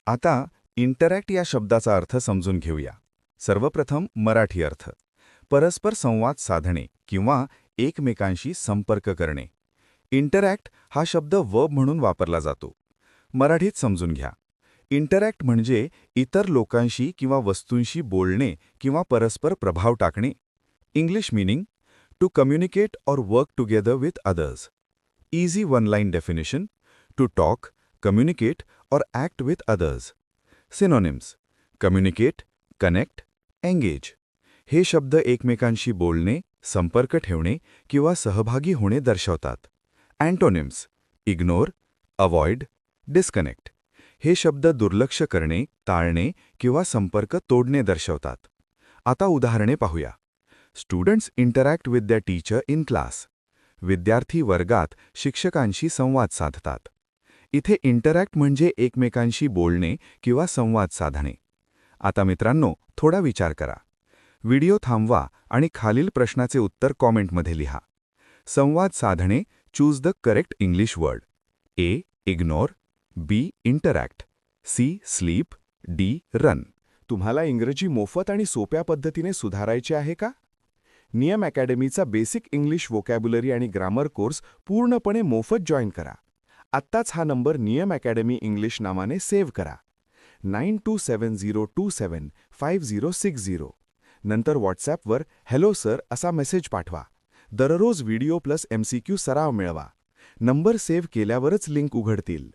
आता इंटरॅक्ट या शब्दाचा अर्थ समजून घेऊया. सर्वप्रथम मराठी अर्थ. परस्पर संवाद साधणे किंवा एकमेकांशी संपर्क करणे. इंटरॅक्ट हा शब्द वर्ब म्हणून वापरला जातो. मराठीत समजून घ्या. इंटरॅक्ट म्हणजे इतर लोकांशी किंवा वस्तूंशी बोलणे किंवा परस्पर प्रभाव टाकणे. इंग्लिश मीनिंग: टू कम्युनिकेट और work together with others. Easy one line definition: to talk, communicate और act with others. Synonyms: communicate, connect, engage. हे शब्द एकमेकांशी बोलणे, संपर्क ठेवणे किंवा सहभागी होणे दर्शवतात. Antonyms: ignore, avoid, disconnect. हे शब्द दुर्लक्ष करणे, टाळणे किंवा संपर्क तोडणे दर्शवतात. आता उदाहरणे पाहूया. Students interact with their teacher in class. विद्यार्थी वर्गात शिक्षकांशी संवाद साधतात. इथे इंटरॅक्ट म्हणजे एकमेकांशी बोलणे किंवा संवाद साधणे. आता मित्रांनो, थोडा विचार करा. व्हिडिओ थांबवा आणि खालील प्रश्नाचे उत्तर कॉमेंटमध्ये लिहा. संवाद साधणे, choose the correct English word. A. Ignore, B. Interact, C. Sleep, D. Run. तुम्हाला इंग्रजी मोफत आणि सोप्या पद्धतीने सुधारायचे आहे का? नियम अकॅडमीचा बेसिक इंग्लिश व्होकॅब्युलरी आणि ग्रामर कोर्स पूर्णपणे मोफत जॉईन करा. आत्ताच हा नंबर नियम अकॅडमी इंग्लिश नावाने सेव्ह करा. 9270275060. नंतर व्हॉट्सॲपवर हॅलो सर असा मेसेज पाठवा. दररोज व्हिडिओ प्लस MCQ सराव मिळवा. नंबर सेव्ह केल्यावरच लिंक उघडतील.